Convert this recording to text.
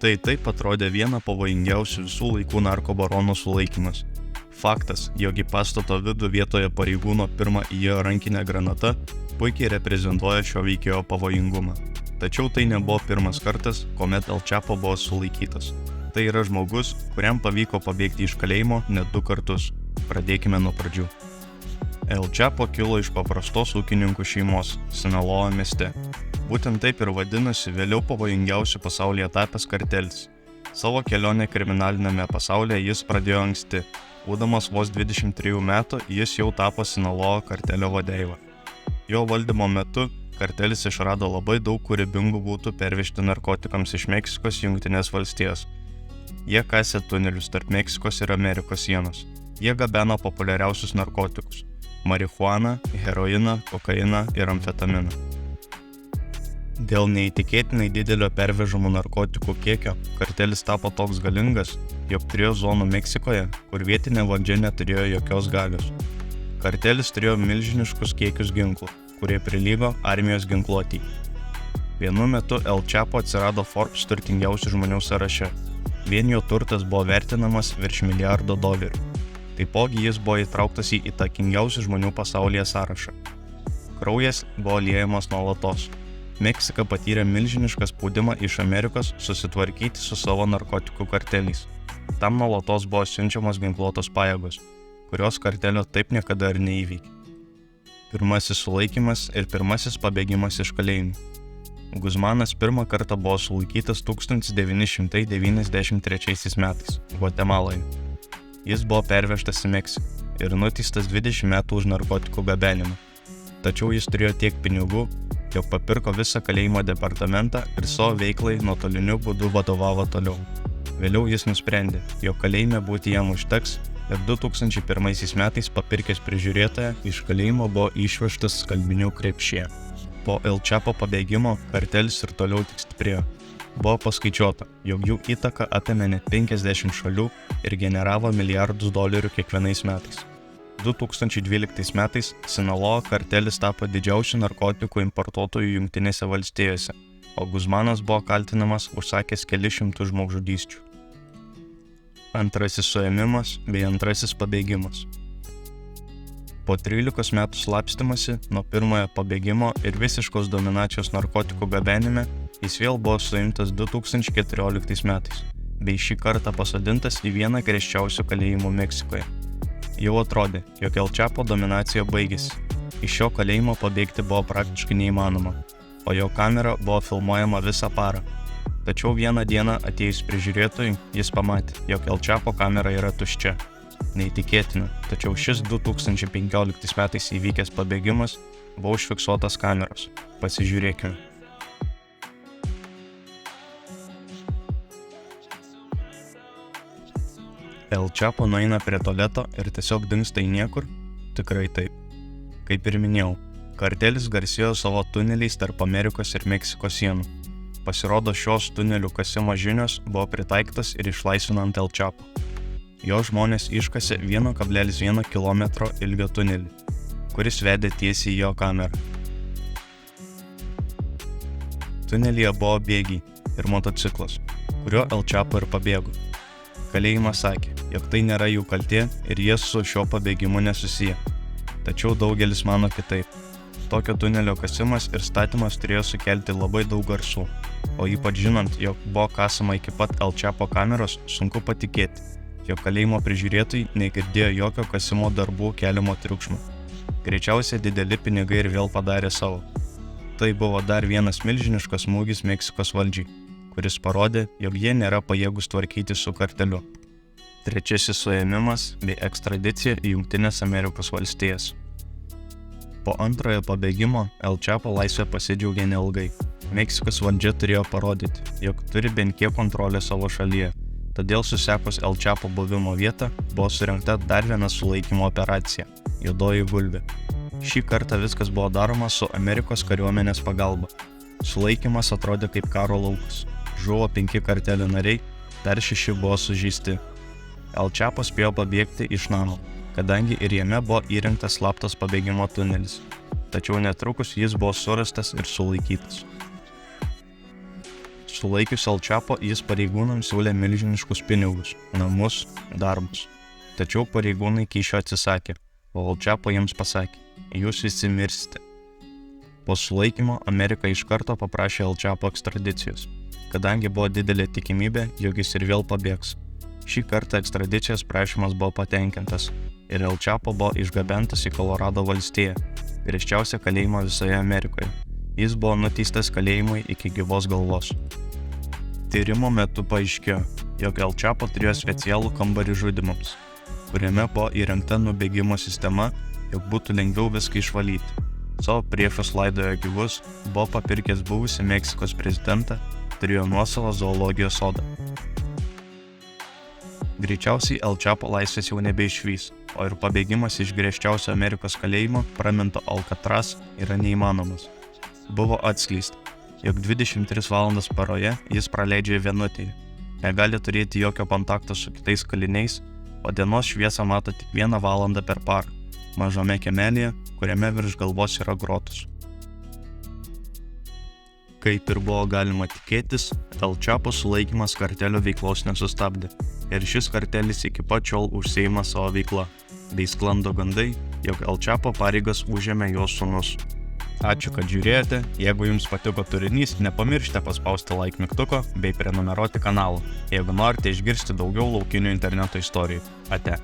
Tai taip atrodė viena pavojingiausių visų laikų narkobarono sulaikymas. Faktas, jog į pastato vidų vietoje pareigūno pirmą įėjo rankinė granata, puikiai reprezentuoja šio veikėjo pavojingumą. Tačiau tai nebuvo pirmas kartas, kuomet El Chapo buvo sulaikytas. Tai yra žmogus, kuriam pavyko pabėgti iš kalėjimo net 2 kartus. Pradėkime nuo pradžių. El Chapo kilo iš paprastos ūkininkų šeimos Sinaloa mieste. Būtent taip ir vadinasi vėliau pavojingiausių pasaulyje tapęs kartelis. Savo kelionę kriminalinėme pasaulyje jis pradėjo anksti. Būdamas vos 23 metų, jis jau tapo Sinaloa kartelio vadeiva. Jo valdymo metu kartelis išrado labai daug kūrybingų būdų pervežti narkotikams iš Meksikos į Jungtines valstijas. Jie kasė tunelius tarp Meksikos ir Amerikos sienos. Jie gabeno populiariausius narkotikus – marihuaną, heroiną, kokainą ir amfetaminą. Dėl neįtikėtinai didelio pervežamų narkotikų kiekio kartelis tapo toks galingas, jog turėjo zonų Meksikoje, kur vietinė valdžia neturėjo jokios galios. Kartelis turėjo milžiniškus kiekius ginklų, kurie prilygo armijos ginkluotei. Vienu metu El Chapo atsirado Forbes turtingiausių žmonių sąraše. Vien jo turtas buvo vertinamas virš $1 milijardo. Taipogi jis buvo įtrauktas į įtakingiausių žmonių pasaulyje sąrašą. Kraujas buvo liejamas nuolatos. Meksika patyrė milžinišką spaudimą iš Amerikos susitvarkyti su savo narkotikų karteliais. Tam nuolatos buvo siunčiamos ginkluotos pajėgos, kurios kartelio taip niekada ir neįveikė. Pirmasis sulaikymas ir pirmasis pabėgimas iš kalėjimų. Guzmanas pirmą kartą buvo sulaikytas 1993 metais Gvatemaloje. Jis buvo pervežtas į Meksiką ir nuteistas 20 metų už narkotikų gabenimą. Tačiau jis turėjo tiek pinigų, jog papirko visą kalėjimo departamentą ir savo veiklai nuotoliniu būdu vadovavo toliau. Vėliau jis nusprendė, jog kalėjime būti jam užteks ir 2001 metais papirkęs prižiūrėtoją iš kalėjimo buvo išvežtas skalbinių krepšyje. Po El Chapo pabėgimo kartelis ir toliau tik stiprėjo. Buvo paskaičiuota, jog jų įtaka apėmė net 50 šalių ir generavo $1 milijardus kiekvienais metais. 2012 metais Sinaloa kartelis tapo didžiausiu narkotikų importuotojų Jungtinėse valstijose, o Guzmanas buvo kaltinamas užsakęs kelis šimtus žmogžudysčių. Antrasis suėmimas bei antrasis pabėgimas. Po 13 metų slapstymasi nuo pirmojo pabėgimo ir visiškos dominacijos narkotikų gabenime, jis vėl buvo suimtas 2014 metais, bei šį kartą pasodintas į vieną griežčiausių kalėjimų Meksikoje. Jau atrodė, jog El Chapo dominacija baigėsi. Iš šio kalėjimo pabėgti buvo praktiškai neįmanoma, o jo kamera buvo filmuojama visą parą. Tačiau vieną dieną atėjus prižiūrėtojui, jis pamatė, jog El Chapo kamera yra tuščia. Neįtikėtina, tačiau šis 2015 metais įvykęs pabėgimas buvo užfiksuotas kameros. Pasižiūrėkime. El Chapo nueina prie tualeto ir tiesiog dingsta į niekur? Tikrai taip. Kaip ir minėjau, kartelis garsėjo savo tuneliais tarp Amerikos ir Meksikos sienų. Pasirodo, šios tunelių kasimo žinios buvo pritaikytas ir išlaisvinant El Chapo. Jo žmonės iškasė 1,1 km ilgio tunelį, kuris vedė tiesiai į jo kamerą. Tunelyje buvo bėgiai ir motociklas, kuriuo El Chapo ir pabėgo. Kalėjimas sakė, jog tai nėra jų kaltė ir jie su šio pabėgimu nesusiję. Tačiau daugelis mano kitaip. Tokio tunelio kasimas ir statymas turėjo sukelti labai daug garsų, o ypač žinant, jog buvo kasama iki pat El Chapo kameros, sunku patikėti, jog kalėjimo prižiūrėtojai negirdėjo jokio kasimo darbų keliamo triukšmo. Greičiausiai dideli pinigai ir vėl padarė savo. Tai buvo dar vienas milžiniškas smūgis Meksikos valdžiai, kuris parodė, jog jie nėra pajėgūs tvarkyti su karteliu. Trečiasis suėmimas bei ekstradicija į Jungtines Amerikos valstijas. Po antrojo pabėgimo El Chapo laisvė pasidžiaugė neilgai. Meksikos valdžia turėjo parodyti, jog turi bent kiek kontrolę savo šalyje. Todėl susekus El Chapo buvimo vietą buvo surengta dar viena sulaikymo operacija – Juodoji gulbė. Šį kartą viskas buvo daroma su Amerikos kariuomenės pagalba. Sulaikymas atrodė kaip karo laukas. Žuvo 5 kartelio nariai, dar 6 buvo sužeisti. El Chapo spėjo pabėgti iš namo, kadangi ir jame buvo įrengtas slaptas pabėgimo tunelis. Tačiau netrukus jis buvo surastas ir sulaikytas. Sulaikius El Chapo, jis pareigūnams siūlė milžiniškus pinigus, namus, darbus. Tačiau pareigūnai kyšio atsisakė, o El Chapo jiems pasakė, jūs visi mirsite. Po sulaikymo Amerika iš karto paprašė El Chapo ekstradicijos, kadangi buvo didelė tikimybė, jog jis ir vėl pabėgs. Šį kartą ekstradicijos prašymas buvo patenkintas ir El Chapo buvo išgabentas į Kolorado valstiją, griežčiausią kalėjimą visoje Amerikoje. Jis buvo nuteistas kalėjimui iki gyvos galvos. Tyrimo metu paaiškėjo, jog El Chapo turėjo specialų kambarį žudymams, kuriame buvo įrengta nubėgimo sistema, jog būtų lengviau viską išvalyti. Savo priešus laidojo gyvus, buvo papirkęs buvusį Meksikos prezidentą, turėjo nuosavą zoologijos sodą. Greičiausiai El Chapo laisvės jau nebeišvys, o ir pabėgimas iš griežčiausio Amerikos kalėjimo, praminto Alcatraz, yra neįmanomas. Buvo atskleista, jog 23 valandas paroje jis praleidžia vienutėje, negali turėti jokio kontakto su kitais kaliniais, o dienos šviesą mato tik 1 valandą per parą, mažame kiemelėje, kuriame virš galvos yra grotos. Kaip ir buvo galima tikėtis, El Chapo sulaikymas kartelio veiklos nesustabdė, ir šis kartelis iki pat šiol užsiima savo veiklą, bei sklando gandai, jog El Chapo pareigas užėmė jo sūnus. Ačiū, kad žiūrėjote, jeigu jums patiko turinys, nepamirškite paspausti like mygtuko bei prenumeruoti kanalą, jeigu norite išgirsti daugiau laukinių interneto istorijų. Ate.